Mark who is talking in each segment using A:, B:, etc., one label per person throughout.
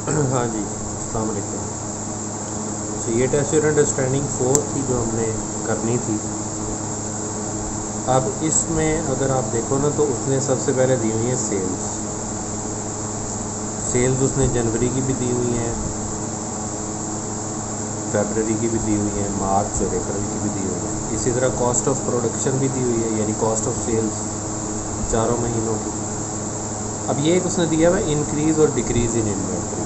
A: हाँ जी, अस्सलाम वालेकुम। तो ये टेस्ट यूर अंडरस्टैंडिंग 4 थी जो हमने करनी थी। अब इसमें अगर आप देखो ना तो उसने सबसे पहले दी हुई है सेल्स उसने जनवरी की भी दी हुई हैं, फरवरी की भी दी हुई है, मार्च और अप्रैल की भी दी हुई है। इसी तरह कॉस्ट ऑफ प्रोडक्शन भी दी हुई है, यानी कॉस्ट ऑफ सेल्स चारों महीनों की। अब ये एक उसने दिया हुआ इंक्रीज़ और डिक्रीज़ इन इन्वेंट्री।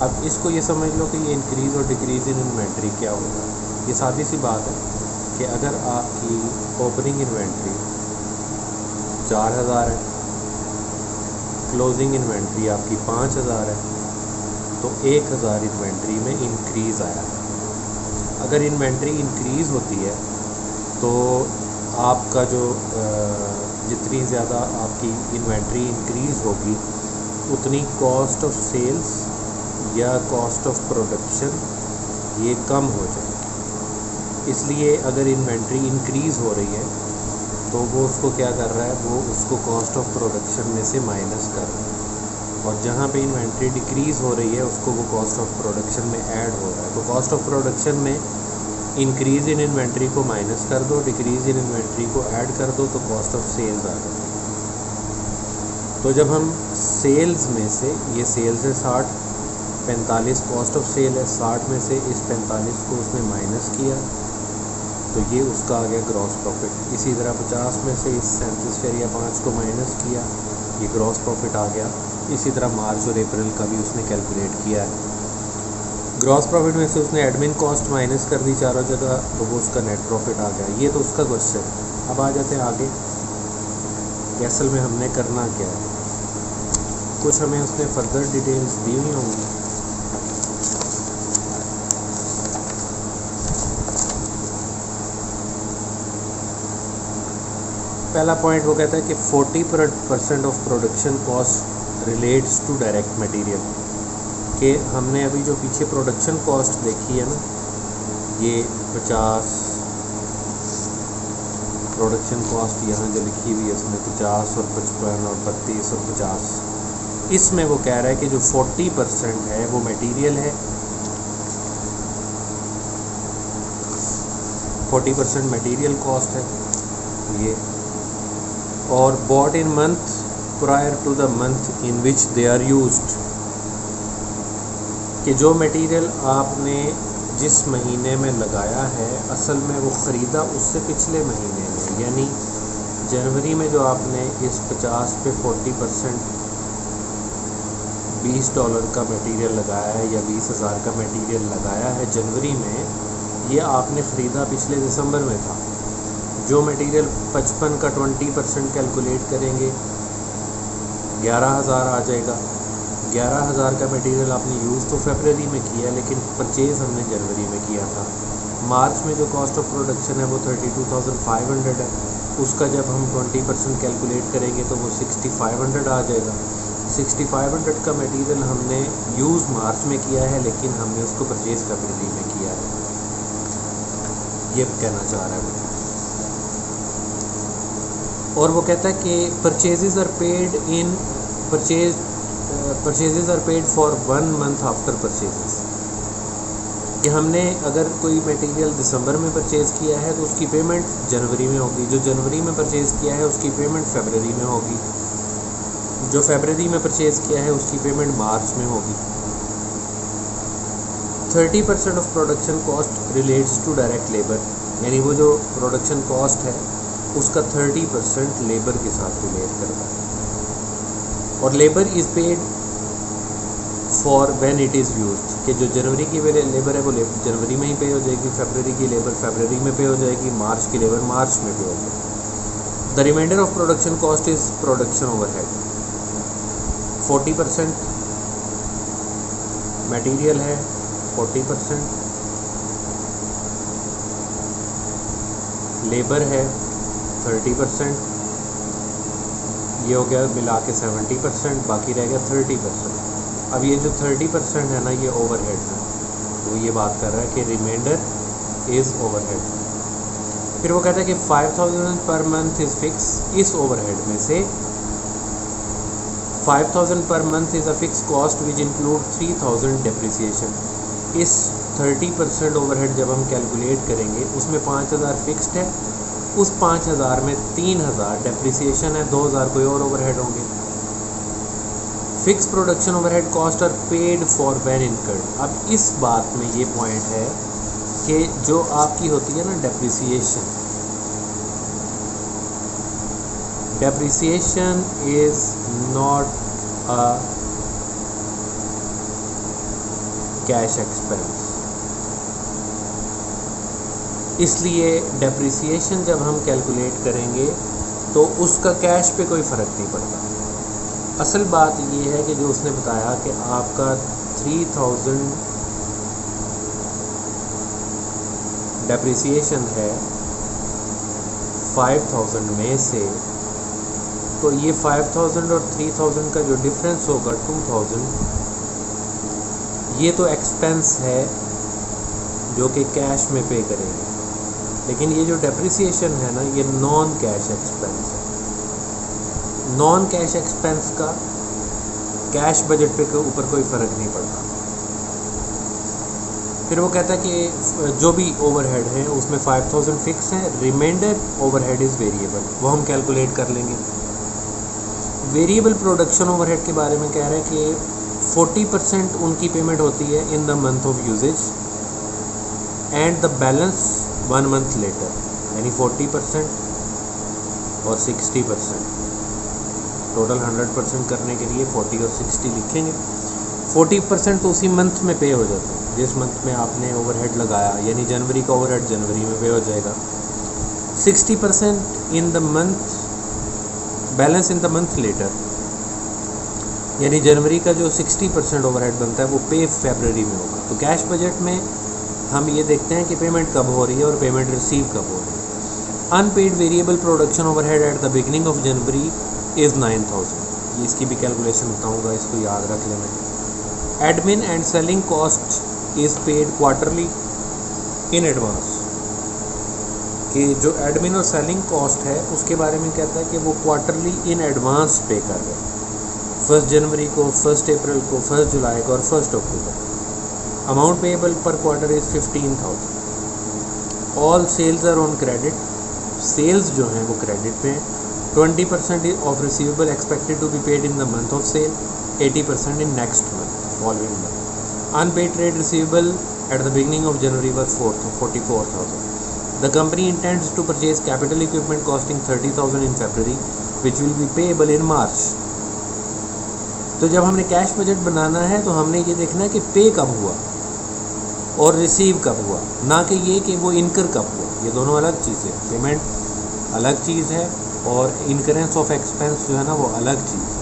A: अब इसको ये समझ लो कि ये इंक्रीज़ और डिक्रीज़ इन इन्वेंट्री क्या होगा। ये सादी सी बात है कि अगर आपकी ओपनिंग इन्वेंट्री 4000 है, क्लोजिंग इन्वेंट्री आपकी 5000 है, तो 1000 इन्वेंट्री में इंक्रीज़ आया है। अगर इन्वेंट्री इंक्रीज़ होती है तो आपका जो जितनी ज़्यादा आपकी इन्वेंट्री इंक्रीज़ होगी उतनी कॉस्ट ऑफ सेल्स या कॉस्ट ऑफ प्रोडक्शन ये कम हो जाएगी। इसलिए अगर इन्वेंट्री इंक्रीज़ हो रही है तो वो उसको क्या कर रहा है, वो उसको कॉस्ट ऑफ प्रोडक्शन में से माइनस कर रहा है, और जहाँ पे इन्वेंट्री डिक्रीज़ हो रही है उसको वो कॉस्ट ऑफ प्रोडक्शन में ऐड हो रहा है। तो कॉस्ट ऑफ प्रोडक्शन में इंक्रीज़ इन इन्वेंट्री को माइनस कर दो, डिक्रीज़ इन इन्वेंट्री को ऐड कर दो, तो कॉस्ट ऑफ सेल्स आ जाती है। तो जब हम सेल्स में से, ये सेल्स है 60, 45 कॉस्ट ऑफ सेल है, 60 में से इस 45 को उसने माइनस किया तो ये उसका आ गया ग्रॉस प्रॉफिट। इसी तरह 50 में से इस 37.5 को माइनस किया, ये ग्रॉस प्रॉफिट आ गया। इसी तरह मार्च और अप्रैल का भी उसने कैलकुलेट किया है। ग्रॉस प्रॉफिट में से उसने एडमिन कॉस्ट माइनस कर दी चारों जगह, तो वो उसका नेट प्रॉफिट आ गया। ये तो उसका क्वेश्चन है। अब आ जाते हैं आगे कि असल में हमने करना क्या है। कुछ हमें उसने फर्दर डिटेल्स दी हुई होंगी। पहला पॉइंट वो कहता है कि 40% of production cost relates to direct material. कि हमने अभी जो पीछे प्रोडक्शन कॉस्ट देखी है ना, ये 50 प्रोडक्शन कॉस्ट यहाँ जो लिखी हुई है उसमें 50 और 55 और 32 और 50, इसमें वो कह रहा है कि जो 40% है वो मटेरियल है, 40% मटेरियल कॉस्ट है ये, और bought in month prior to the month in which they are used. कि जो मटेरियल आपने जिस महीने में लगाया है असल में वो ख़रीदा उससे पिछले महीने में, यानी जनवरी में जो आपने इस 50 पे 40% $20 का मटेरियल लगाया है या 20,000 का मटेरियल लगाया है जनवरी में, ये आपने ख़रीदा पिछले दिसंबर में था। जो मटेरियल 55 का 20% कैलकुलेट करेंगे 11,000 आ जाएगा। 11,000 का मटेरियल आपने यूज़ तो फरवरी में किया लेकिन परचेज़ हमने जनवरी में किया था। मार्च में जो कॉस्ट ऑफ प्रोडक्शन है वो 32,500 है, उसका जब हम 20% कैलकुलेट करेंगे तो वो 6,500 आ जाएगा। 6,500 का मटेरियल हमने यूज़ मार्च में किया है लेकिन हमने उसको परचेज़ फरवरी में किया है, ये कहना चाह रहा है वो। और वो कहता है कि purchases are paid for 1 month after purchases. कि हमने अगर कोई मटेरियल दिसंबर में परचेज़ किया है तो उसकी पेमेंट जनवरी में होगी, जो जनवरी में परचेज़ किया है उसकी पेमेंट फरवरी में होगी, जो फरवरी में परचेज़ किया है उसकी पेमेंट मार्च में होगी। 30% of production cost relates to direct labour, यानी वो जो प्रोडक्शन कॉस्ट है उसका 30% लेबर के साथ रिलेट करता है। और labour is paid for when it is used. कि जो जनवरी की लेबर है वो जनवरी में ही पे हो जाएगी, फरवरी की लेबर फरवरी में पे हो जाएगी, मार्च की लेबर मार्च में पे हो जाएगी। The reminder of production cost is production overhead. 40% material है, 40% लेबर है, 30%, ये हो गया मिला के 70%, बाकी रह गया 30%। अब ये जो 30% है ना ये ओवरहेड है, तो ये बात कर रहा है कि रिमाइंडर इज़ ओवरहेड। फिर वो कहता है कि 5,000 पर मंथ इज़ फिक्स। इस ओवरहेड में से 5000 per month is a fix cost which include 3000 depreciation. इस 30% ओवरहेड जब हम कैलकुलेट करेंगे उसमें 5000 फिक्स्ड है, उस 5000 में 3000 डेप्रिसिएशन है, 2000 कोई और ओवरहेड होंगे। Fix production overhead cost are paid for when incurred. अब इस बात में ये पॉइंट है कि जो आपकी होती है ना depreciation is not a cash expense, इसलिए डेप्रिसिएशन जब हम कैलकुलेट करेंगे तो उसका कैश पे कोई फ़र्क नहीं पड़ता। असल बात ये है कि जो उसने बताया कि आपका 3000 डेप्रिसिएशन है 5000 में से, तो ये 5000 और 3000 का जो डिफरेंस होगा 2000, ये तो एक्सपेंस है जो कि कैश में पे करेंगे, लेकिन ये जो डेप्रिसिएशन है ना ये नॉन कैश एक्सपेंस है। नॉन कैश एक्सपेंस का कैश बजट पे के ऊपर कोई फ़र्क नहीं पड़ता। फिर वो कहता है कि जो भी ओवरहेड है उसमें 5000 फिक्स है, रिमाइंडर ओवरहेड इज़ वेरिएबल, वो हम कैलकुलेट कर लेंगे। वेरिएबल प्रोडक्शन ओवरहेड के बारे में कह रहे हैं कि 40% उनकी पेमेंट होती है in the month of usage and the balance 1 month later, यानी 40% और 60%। टोटल 100% करने के लिए 40 और 60 लिखेंगे। 40% तो उसी मंथ में पे हो जाता है जिस मंथ में आपने ओवरहेड लगाया, यानी जनवरी का ओवरहेड जनवरी में पे हो जाएगा। 60% इन the month, balance in the month later, यानी जनवरी का जो 60% ओवरहेड बनता है वो पे फरवरी में होगा। तो कैश बजट में हम ये देखते हैं कि पेमेंट कब हो रही है और पेमेंट रिसीव कब हो रही है। Unpaid variable production overhead at the beginning of January is 9000। ये इसकी भी कैलकुलेशन बताऊंगा, इसको याद रख लेना। Admin and selling cost is paid quarterly in advance, कि जो एडमिन और सेलिंग कॉस्ट है उसके बारे में कहता है कि वो क्वार्टरली इन एडवांस पे कर रहे हैं, 1 जनवरी को, 1 अप्रैल को, 1 जुलाई को और 1 अक्टूबर। अमाउंट पेएबल पर quarter is 15,000। All sales are on credit, sales जो हैं वो क्रेडिट पे हैं। 20% of receivable expected to be paid in the month of sale, 80% in next month, following month. Unpaid trade receivable at the beginning of January were 44,000। The company intends to purchase capital equipment costing 30,000 in February, which will be payable in March. तो जब हमने cash budget बनाना है तो हमने ये देखना है कि पे कब हुआ और रिसीव कब हुआ, ना कि ये कि वो इनकर कब हुआ। ये दोनों अलग चीज़ें हैं। पेमेंट अलग चीज़ है और इनकरेंस ऑफ एक्सपेंस जो है ना वो अलग चीज़ है।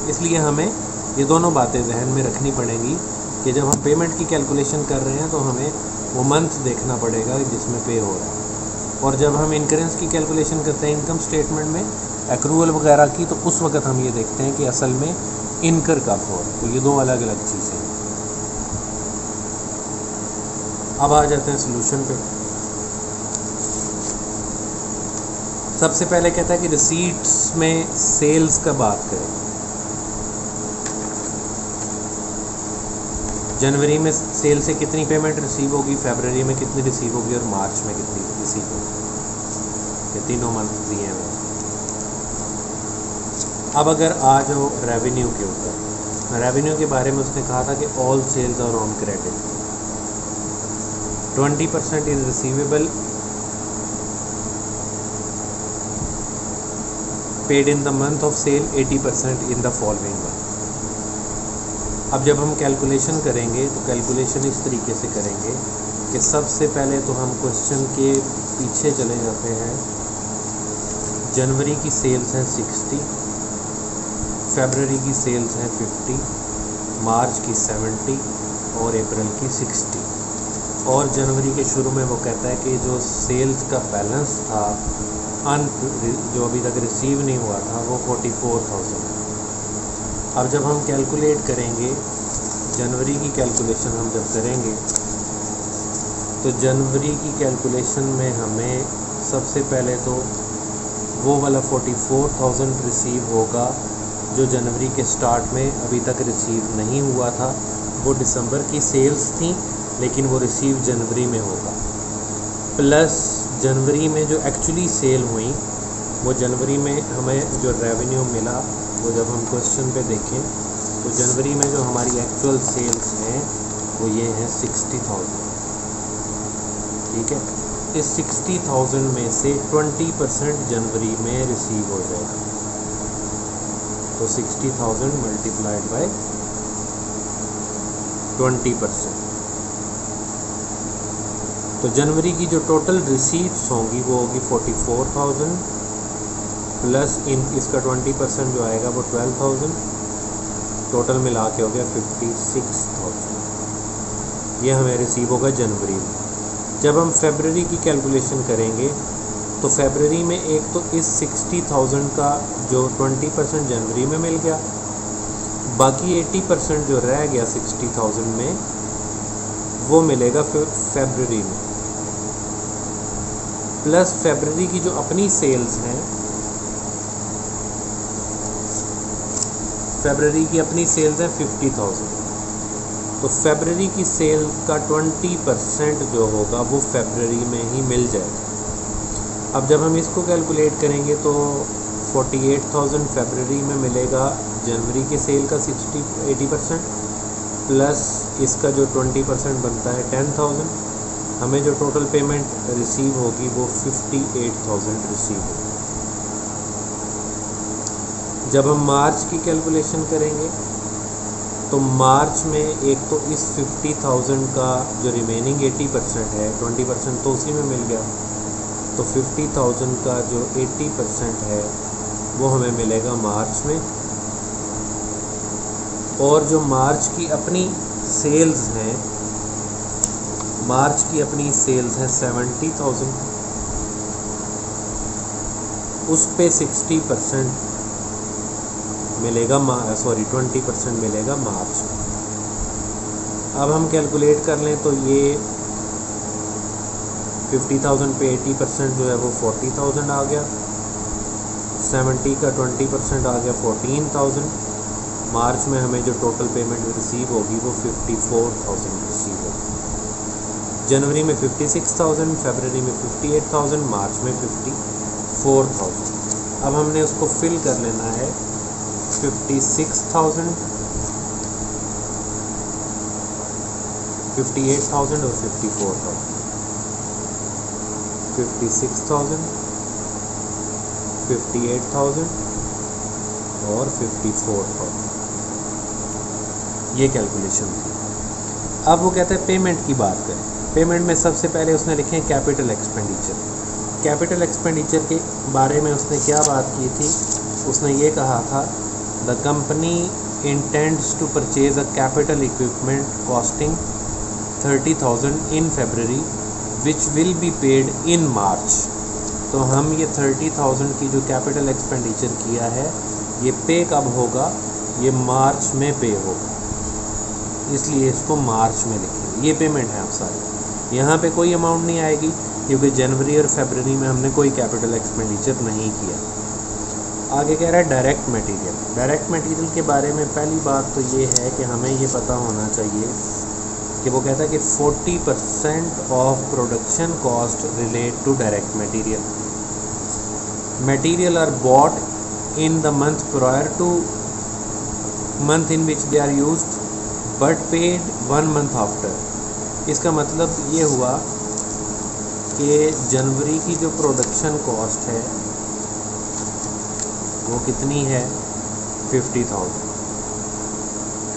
A: इसलिए हमें ये दोनों बातें जहन में रखनी पड़ेंगी कि जब हम पेमेंट की कैलकुलेशन कर रहे हैं तो हमें वो मंथ देखना पड़ेगा जिसमें पे हो रहा है। और जब हम इनकरेंस की कैलकुलेशन करते हैं इनकम स्टेटमेंट में एक्रूवल वगैरह की, तो उस वक्त हम ये देखते हैं कि असल में इनकर कब हो रहा है। तो ये दो अलग अलग चीज़ें हैं। अब आ जाते हैं सोल्यूशन पे। सबसे पहले कहता है कि रिसीट्स में सेल्स का बात करें। जनवरी में सेल से कितनी पेमेंट रिसीव होगी, फरवरी में कितनी रिसीव होगी और मार्च में कितनी रिसीव होगी। ये तीनों मंथ दिए हैं। अब अगर आ जाओ रेवेन्यू के ऊपर, रेवेन्यू के बारे में उसने कहा था कि all sales are on credit, 20% is receivable paid in the month of sale, 80% in the following month. अब जब हम कैलकुलेशन करेंगे तो कैलकुलेशन इस तरीके से करेंगे कि सबसे पहले तो हम क्वेश्चन के पीछे चले जाते हैं। जनवरी की सेल्स हैं 60, फरवरी की सेल्स हैं 50, मार्च की 70 और अप्रैल की 60। और जनवरी के शुरू में वो कहता है कि जो सेल्स का बैलेंस था जो अभी तक रिसीव नहीं हुआ था वो 44,000। अब जब हम कैलकुलेट करेंगे जनवरी की कैलकुलेशन, हम जब करेंगे तो जनवरी की कैलकुलेशन में हमें सबसे पहले तो वो वाला 44,000 रिसीव होगा जो जनवरी के स्टार्ट में अभी तक रिसीव नहीं हुआ था, वो दिसंबर की सेल्स थी, लेकिन वो रिसीव जनवरी में होगा। प्लस जनवरी में जो एक्चुअली सेल हुई, वो जनवरी में हमें जो रेवेन्यू मिला, वो जब हम क्वेश्चन पे देखें तो जनवरी में जो हमारी एक्चुअल सेल्स हैं वो ये हैं 60,000। ठीक है, इस 60,000 में से 20% जनवरी में रिसीव हो जाएगा। तो 60,000 मल्टीप्लाइड बाय 20%। तो जनवरी की जो टोटल रिसीट्स होंगी वो होगी 44,000 प्लस इसका 20% जो आएगा वो 12,000, टोटल मिला के हो गया 56,000। ये हमें रिसीव होगा जनवरी में। जब हम फरवरी की कैलकुलेशन करेंगे तो फरवरी में एक तो इस 60,000 का जो 20% जनवरी में मिल गया, बाकी 80% जो रह गया 60,000 में वो मिलेगा फिर फरवरी में। प्लस फरवरी की जो अपनी सेल्स हैं, फरवरी की अपनी सेल्स हैं 50,000, तो फरवरी की सेल का 20% जो होगा वो फरवरी में ही मिल जाएगा। अब जब हम इसको कैलकुलेट करेंगे तो 48,000 फरवरी में मिलेगा जनवरी के सेल का 80% प्लस इसका जो 20% बनता है 10,000, हमें जो टोटल पेमेंट रिसीव होगी वो 58,000 रिसीव होगी। जब हम मार्च की कैलकुलेशन करेंगे तो मार्च में एक तो इस 50,000 का जो रिमेनिंग 80% है, 20% तो उसी में मिल गया, तो 50,000 का जो 80% है वो हमें मिलेगा मार्च में। और जो मार्च की अपनी सेल्स हैं, मार्च की अपनी सेल्स है 70,000, उस पे 60% मिलेगा 20% मिलेगा मार्च में। अब हम कैलकुलेट कर लें तो ये 50,000 पे 80% जो है वो 40,000 आ गया, 70 का 20% आ गया 14,000। मार्च में हमें जो टोटल पेमेंट रिसीव होगी वो 54,000 रिसीव होगी। जनवरी में 56,000, फरवरी में 58,000, मार्च में 54,000। अब हमने उसको फिल कर लेना है 56,000, 58,000 और 54,000। 56,000, 58,000 और 54,000, ये कैलकुलेशन थी। अब वो कहते हैं पेमेंट की बात करें। पेमेंट में सबसे पहले उसने लिखे हैं कैपिटल एक्सपेंडिचर। कैपिटल एक्सपेंडिचर के बारे में उसने क्या बात की थी? उसने ये कहा था the company intends to purchase a capital equipment costing 30,000 in February which will be paid in March. तो हम ये 30,000 की जो कैपिटल एक्सपेंडिचर किया है ये पे कब होगा? ये मार्च में पे होगा, इसलिए इसको मार्च में लिखेंगे। ये पेमेंट है आप सारी, यहाँ पे कोई अमाउंट नहीं आएगी क्योंकि जनवरी और फरवरी में हमने कोई कैपिटल एक्सपेंडिचर नहीं किया। आगे कह रहा है डायरेक्ट मटेरियल। डायरेक्ट मटेरियल के बारे में पहली बात तो ये है कि हमें ये पता होना चाहिए कि वो कहता है कि 40% of production cost relate to direct material. Material are bought in the month prior to month in which they are used but paid 1 month after. इसका मतलब ये हुआ कि जनवरी की जो प्रोडक्शन कॉस्ट है वो कितनी है? 50,000,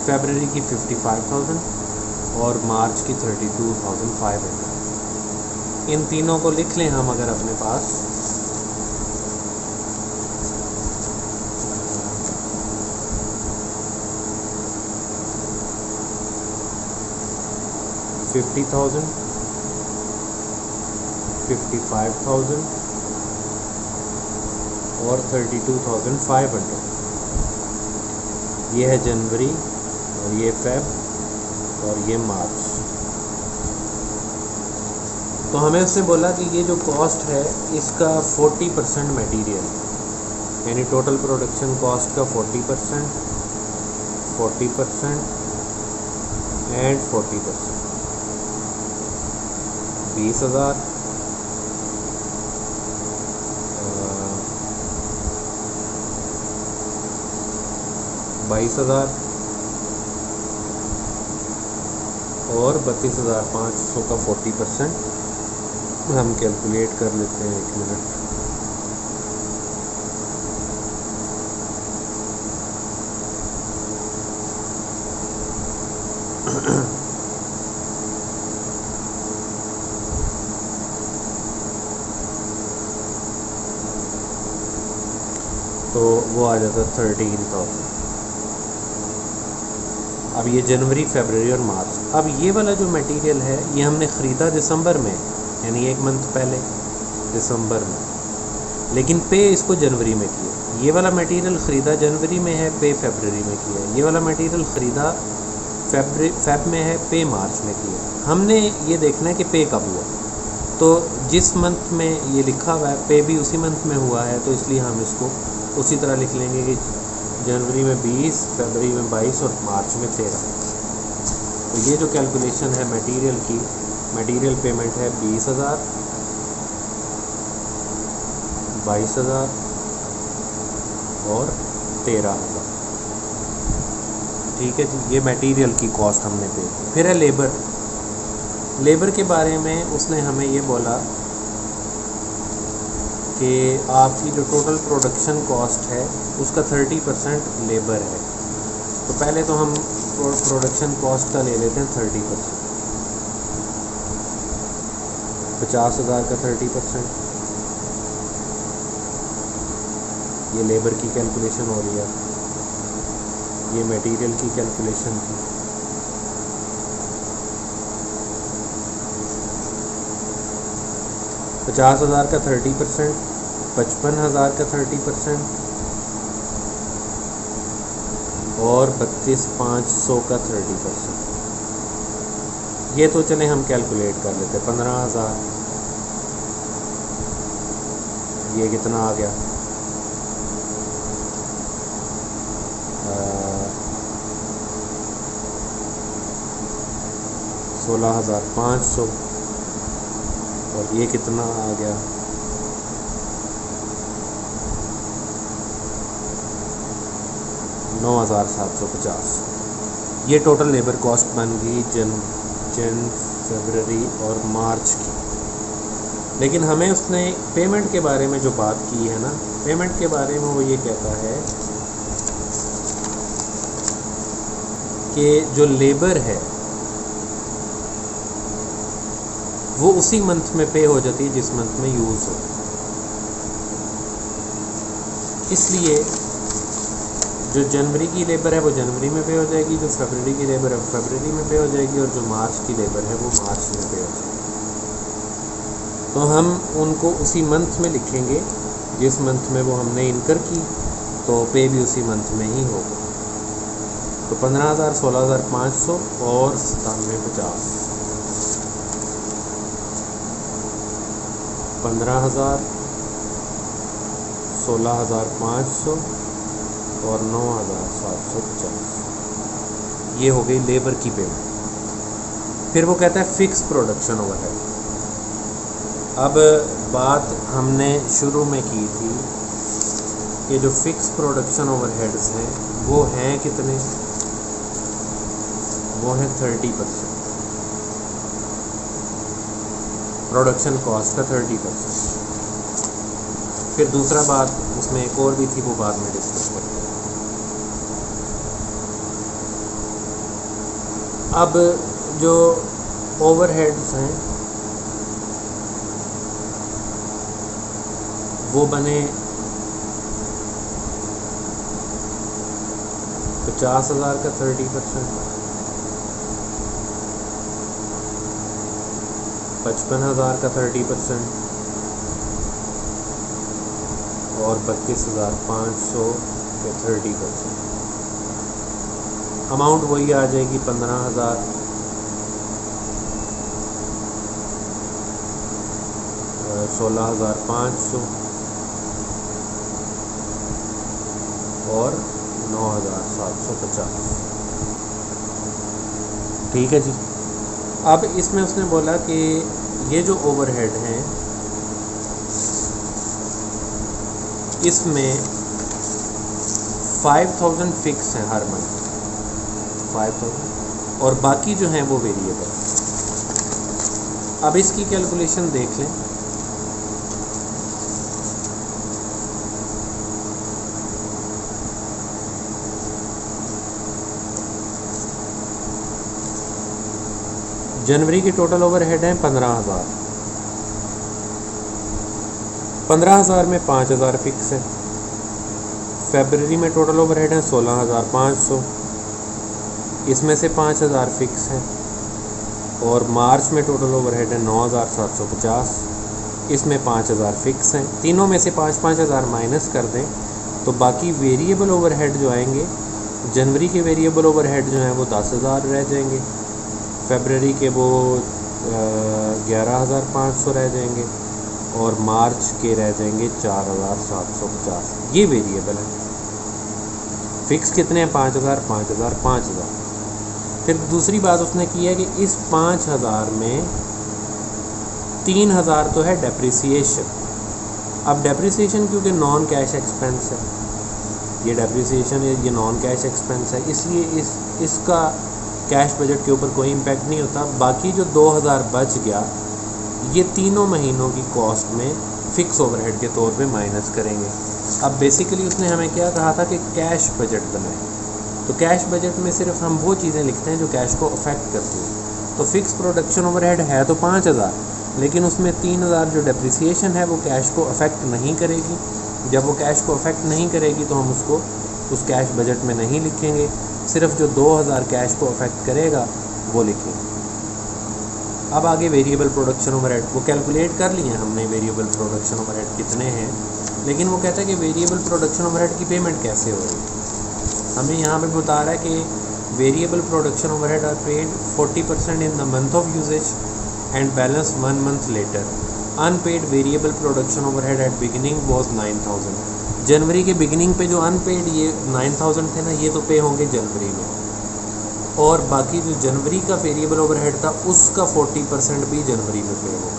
A: फरवरी की 55,000 और मार्च की 32,500। इन तीनों को लिख लें हम अगर अपने पास, $50,000, 55,000 और 32,500। ये है जनवरी और ये फेब और ये मार्च। तो हमें उसने बोला कि ये जो कॉस्ट है इसका 40% मटेरियल, यानी टोटल प्रोडक्शन कॉस्ट का 40% एंड 40%, 20,000 22,000 और 32,500 का 40% हम कैलकुलेट कर लेते हैं। 1 मिनट। तो वो आ जाता 13,000। अब ये जनवरी, फरवरी और मार्च। अब ये वाला जो मटेरियल है ये हमने ख़रीदा दिसंबर में, यानी 1 मंथ पहले दिसंबर में, लेकिन पे इसको जनवरी में किया। ये वाला मटेरियल ख़रीदा जनवरी में है, पे फरवरी में किया। ये वाला मटेरियल ख़रीदा फेब में है, पे मार्च में किया। हमने ये देखना है कि पे कब हुआ। तो जिस मंथ में ये लिखा हुआ है पे भी उसी मंथ में हुआ है, तो इसलिए हम इसको उसी तरह लिख लेंगे कि जनवरी में 20, फरवरी में 22 और मार्च में 13। तो ये जो कैलकुलेशन है मटेरियल की, मटेरियल पेमेंट है 20,000, 22,000 और 13,000। ठीक है जी, ये मटेरियल की कॉस्ट हमने पे की। फिर है लेबर के बारे में उसने हमें ये बोला कि आपकी जो टोटल प्रोडक्शन कॉस्ट है उसका 30% लेबर है। तो पहले तो हम प्रोडक्शन कॉस्ट का ले लेते हैं 30%। 50,000 का 30%, ये लेबर की कैलकुलेशन हो रही है। ये मटेरियल की कैलकुलेशन थी। $50,000 का 30%, 55,000 का 30% और 32,500 का 30%। ये तो चले हम कैलकुलेट कर लेते हैं। 15,000, ये कितना आ गया? 16,500 और ये कितना आ गया? 9,750। ये टोटल लेबर कॉस्ट बन गई जन फरवरी और मार्च की। लेकिन हमें उसने पेमेंट के बारे में जो बात की है ना, पेमेंट के बारे में वो ये कहता है कि जो लेबर है वो उसी मंथ में पे हो जाती है जिस मंथ में यूज़ हो। इसलिए जो जनवरी की लेबर है वो जनवरी में पे हो जाएगी, जो फरवरी की लेबर है वो फरवरी में पे हो जाएगी और जो मार्च की लेबर है वो मार्च में पे हो जाएगी। तो हम उनको उसी मंथ में लिखेंगे जिस मंथ में वो हमने इनकर की, तो पे भी उसी मंथ में ही होगा। तो 15,000, 16,500 और 97,50। 15,000, 16,500 और 9,750। ये हो गई लेबर की पेमेंट। फिर वो कहता है फिक्स प्रोडक्शन ओवरहेड। अब बात हमने शुरू में की थी कि जो फिक्स प्रोडक्शन ओवरहेड्स हैं वो हैं कितने? वो हैं 30%। प्रोडक्शन कॉस्ट का 30%। फिर दूसरा बात उसमें एक और भी थी, वो बाद में डिस्कस करते हैं। अब जो ओवरहेड्स हैं वो बने 50,000 का 30%, 55,000 का 30% और 32,500 के 30%। अमाउंट वही आ जाएगी 15,000, 16,500 और 9,750। ठीक है जी। अब इसमें उसने बोला कि ये जो ओवरहेड हैं इसमें 5,000 फिक्स हैं हर मंथ, 5,000, और बाकी जो हैं वो वेरिएबल। अब इसकी कैलकुलेशन देख लें। जनवरी की टोटल ओवरहेड हैं 15,000। 15,000 में 5,000 फिक्स है। फरवरी में टोटल ओवरहेड हैं 16,500, इसमें से 5,000 फिक्स है। और मार्च में टोटल ओवरहेड है 9,750, इसमें 5,000 फिक्स हैं। तीनों में से 5-5 हज़ार माइनस कर दें तो बाकी वेरिएबल ओवरहेड जो आएंगे, जनवरी के वेरिएबल ओवरहेड जो हैं वो 10,000 रह जाएंगे, फरवरी के वो 11,500 रह जाएंगे, और मार्च के रह जाएंगे 4,750। ये वेरिएबल है। फिक्स कितने हैं? 5,000, 5,000, 5,000। फिर दूसरी बात उसने की है कि इस 5,000 में 3,000 तो है डेप्रिसिएशन। अब डेप्रिसिएशन क्योंकि नॉन कैश एक्सपेंस है, ये डेप्रिसिएशन है, ये नॉन कैश एक्सपेंस है, इसलिए इसका कैश बजट के ऊपर कोई इम्पैक्ट नहीं होता। बाकी जो 2,000 बच गया ये तीनों महीनों की कॉस्ट में फ़िक्स ओवरहेड के तौर पे माइनस करेंगे। अब बेसिकली उसने हमें क्या कहा था कि कैश बजट बनाएं। तो कैश बजट में सिर्फ हम वो चीज़ें लिखते हैं जो कैश को अफेक्ट करती हैं। तो फिक्स प्रोडक्शन ओवरहेड है तो 5,000, लेकिन उसमें 3,000 जो डेप्रिसिएशन है वो कैश को अफेक्ट नहीं करेगी। जब वो कैश को अफेक्ट नहीं करेगी तो हम उसको उस कैश बजट में नहीं लिखेंगे, सिर्फ जो 2,000 कैश को अफेक्ट करेगा वो लिखेंगे। अब आगे वेरिएबल प्रोडक्शन ओवरहेड वो कैलकुलेट कर लिए हमने, वेरिएबल प्रोडक्शन ओवरहेड कितने हैं, लेकिन वो कहता है कि वेरिएबल प्रोडक्शन ओवरहेड की पेमेंट कैसे हो रही है। हमें यहाँ पे बता रहा है कि variable production overhead are paid 40% in the month of usage and balance 1 month later. Unpaid variable production overhead at beginning was 9,000। जनवरी के बिगिनिंग पे जो अनपेड ये 9,000 थे ना, ये तो पे होंगे जनवरी में, और बाकी जो जनवरी का वेरिएबल ओवरहेड था उसका 40% भी जनवरी में पे होगा।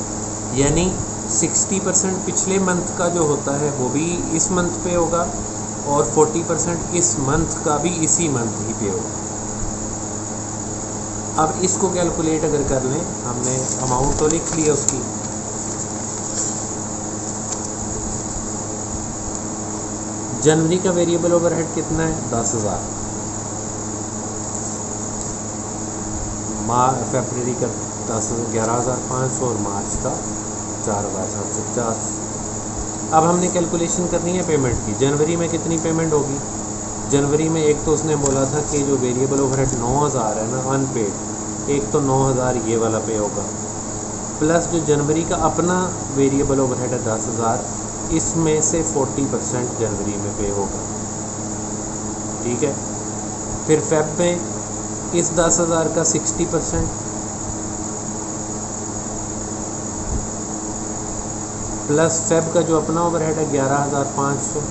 A: यानी 60% पिछले मंथ का जो होता है वो भी इस मंथ पे होगा, और 40% इस मंथ का भी इसी मंथ ही पे होगा। अब इसको कैलकुलेट अगर कर लें, हमने अमाउंट तो लिख लिया उसकी, जनवरी का वेरिएबल ओवरहेड कितना है? 10,000। फरवरी का 11,500 और मार्च का 4,750। अब हमने कैलकुलेशन करनी है पेमेंट की। जनवरी में कितनी पेमेंट होगी? जनवरी में एक तो उसने बोला था कि जो वेरिएबल ओवरहेड 9,000 है ना अनपेड, एक तो 9,000 ये वाला पे होगा, प्लस जो जनवरी का अपना वेरिएबल ओवरहेड है 10,000, इसमें से 40% जनवरी में पे होगा। ठीक है। फिर फेब में इस 10,000 का 60%, प्लस फेब का जो अपना ओवरहेड है 11,500,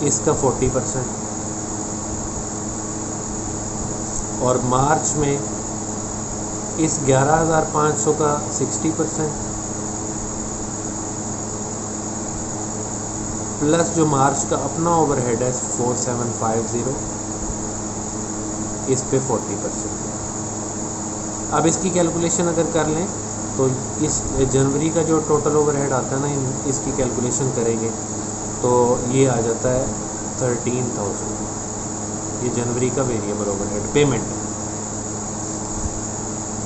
A: इसका 40%, और मार्च में इस 11,500 का 60%, प्लस जो मार्च का अपना ओवरहेड है 4,750, इस पे 40%। अब इसकी कैलकुलेशन अगर कर लें तो इस जनवरी का जो टोटल ओवरहेड आता है ना, इसकी कैलकुलेशन करेंगे तो ये आ जाता है 13,000। ये जनवरी का वेरिएबल ओवरहेड पेमेंट है।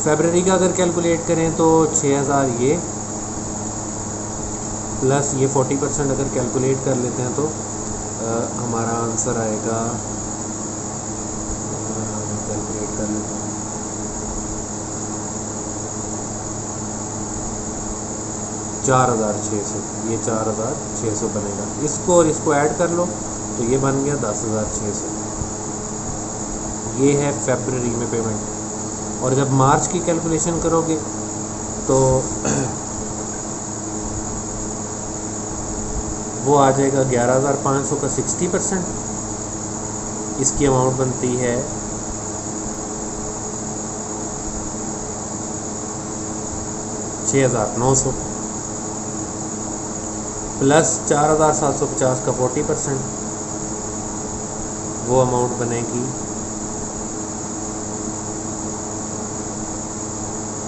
A: फरवरी का अगर कैलकुलेट करें तो 6,000 ये, प्लस ये 40% अगर कैलकुलेट कर लेते हैं तो हमारा आंसर आएगा, कैलकुलेट कर लेते हैं, 4,600। ये 4,600 बनेगा। इसको और इसको ऐड कर लो तो ये बन गया 10,600। ये है फरवरी में पेमेंट। और जब मार्च की कैलकुलेशन करोगे तो वो आ जाएगा 11,500 का 60%, इसकी अमाउंट बनती है 6,900 प्लस 4,750 का 40%, वो अमाउंट बनेगी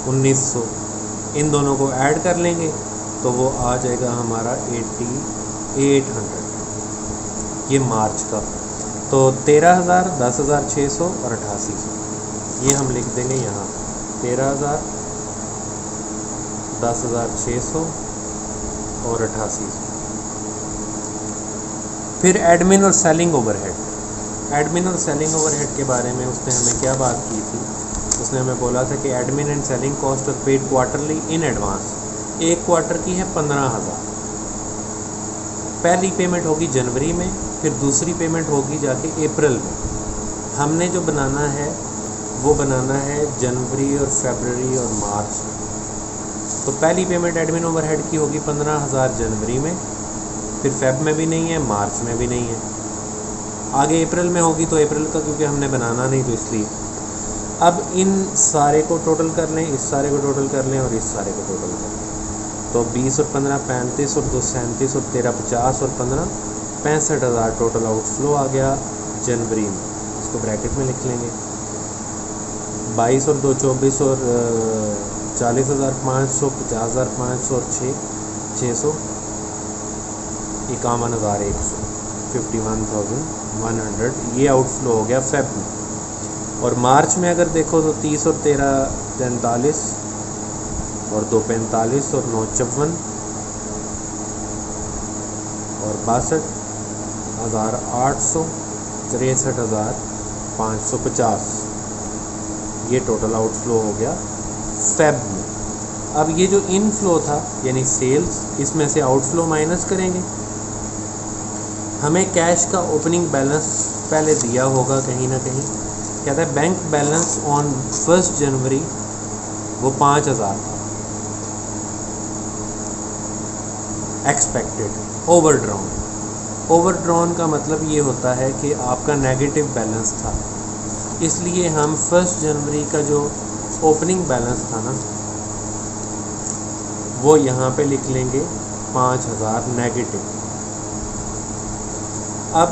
A: 1,900। इन दोनों को ऐड कर लेंगे तो वो आ जाएगा हमारा 8,800, ये मार्च का। तो 13,000, 10,600 और 8,800, ये हम लिख देंगे यहाँ 13,000, 10,600 और 8,800। फिर एडमिन और सेलिंग ओवरहेड। एडमिन और सेलिंग ओवरहेड के बारे में उसने हमें क्या बात की थी, उसने हमें बोला था कि admin and selling cost are paid quarterly in advance. एक क्वार्टर की है 15,000, पहली पेमेंट होगी जनवरी में, फिर दूसरी पेमेंट होगी जाके अप्रैल में। हमने जो बनाना है वो बनाना है जनवरी और फरवरी और मार्च में। तो पहली पेमेंट एडमिन ओवरहेड की होगी 15,000 जनवरी में, फिर फेब में भी नहीं है, मार्च में भी नहीं है, आगे अप्रैल में होगी। तो अप्रैल का क्योंकि हमने बनाना नहीं तो इसलिए अब इन सारे को टोटल कर लें, इस सारे को टोटल कर लें और इस सारे को टोटल कर लें। तो 20 और 15 35 और 2 37 और 13 50 और 15 65,000 टोटल आउटफ्लो आ गया जनवरी में। इसको ब्रैकेट में लिख लेंगे। 22 और 2 24 और 40,500 50,500 और 600 51,100 51,100, ये आउटफ्लो हो गया फेब में। और मार्च में अगर देखो तो 30 और 13 43 और 2 45 और 9 54 और 62,800 63,550, ये टोटल आउटफ्लो हो गया फेब में। अब ये जो इनफ्लो था यानी सेल्स, इसमें से आउटफ्लो माइनस करेंगे। हमें कैश का ओपनिंग बैलेंस पहले दिया होगा कहीं ना कहीं, कहता है बैंक बैलेंस ऑन 1 जनवरी वो 5,000 था एक्सपेक्टेड ओवरड्रॉन। ओवरड्रॉन का मतलब ये होता है कि आपका नेगेटिव बैलेंस था, इसलिए हम 1 जनवरी का जो ओपनिंग बैलेंस था ना वो यहाँ पे लिख लेंगे 5,000 नेगेटिव। अब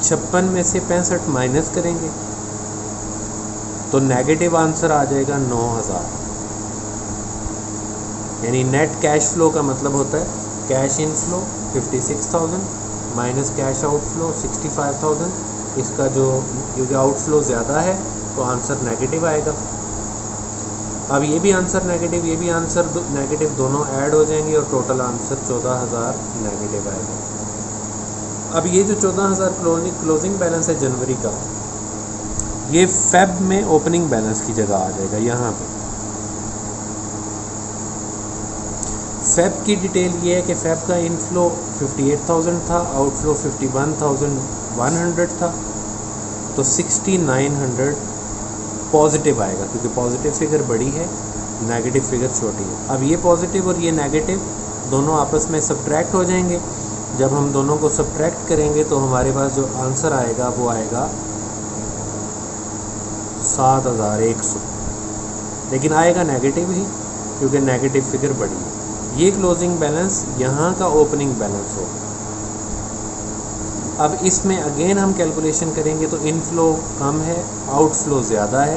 A: 56 में से 65 माइनस करेंगे तो नेगेटिव आंसर आ जाएगा 9,000। यानी नेट कैश फ्लो का मतलब होता है cash inflow 56,000 minus cash outflow 65,000। इसका जो क्योंकि आउटफ्लो ज़्यादा है तो आंसर नेगेटिव आएगा। अब ये भी आंसर नेगेटिव, ये भी आंसर नेगेटिव, दोनों ऐड हो जाएंगे और टोटल आंसर 14,000 नेगेटिव आएगा। अब ये जो 14,000 क्लोजिंग बैलेंस है जनवरी का, ये फेब में ओपनिंग बैलेंस की जगह आ जाएगा। यहाँ पे फेब की डिटेल ये है कि फेब का इनफ्लो 58,000 था, आउटफ्लो 51,100 था, तो 6,900 पॉजिटिव आएगा क्योंकि पॉजिटिव फिगर बड़ी है, नेगेटिव फिगर छोटी है। अब ये पॉजिटिव और ये नेगेटिव दोनों आपस में सब्ट्रैक्ट हो जाएंगे। जब हम दोनों को सब्ट्रैक्ट करेंगे तो हमारे पास जो आंसर आएगा वो आएगा 7,100, लेकिन आएगा नेगेटिव ही क्योंकि नेगेटिव फिगर बड़ी है। ये क्लोजिंग बैलेंस यहाँ का ओपनिंग बैलेंस होगा। अब इसमें अगेन हम कैलकुलेशन करेंगे तो इनफ्लो कम है, आउटफ्लो ज़्यादा है,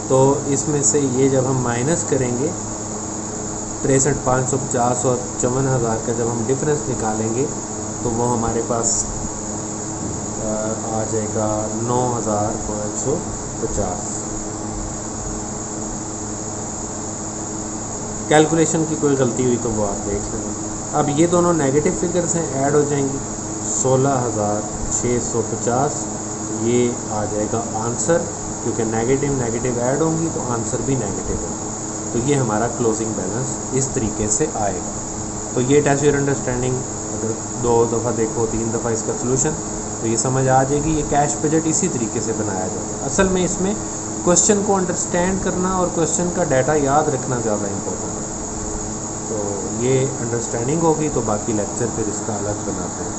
A: तो इसमें से ये जब हम माइनस करेंगे 63,550 और 54,000 का जब हम डिफरेंस निकालेंगे तो वो हमारे पास आ जाएगा 9,550। कैलकुलेशन की कोई गलती हुई तो वो आप देख लेंगे। अब ये दोनों नेगेटिव फिगर्स हैं, ऐड हो जाएंगी 16,650, ये आ जाएगा आंसर क्योंकि नेगेटिव नेगेटिव ऐड होंगी तो आंसर भी नेगेटिव होगा। तो ये हमारा क्लोजिंग बैलेंस इस तरीके से आएगा। तो ये टेस्ट योर अंडरस्टैंडिंग अगर 2 दफ़ा देखो 3 दफ़ा इसका सोल्यूशन तो ये समझ आ जाएगी। ये कैश बजट इसी तरीके से बनाया जाता है। असल में इसमें क्वेश्चन को अंडरस्टैंड करना और क्वेश्चन का डाटा याद रखना ज़्यादा इम्पोर्टेंट है। तो ये अंडरस्टैंडिंग होगी तो बाकी लेक्चर फिर इसका अलग बनाते हैं।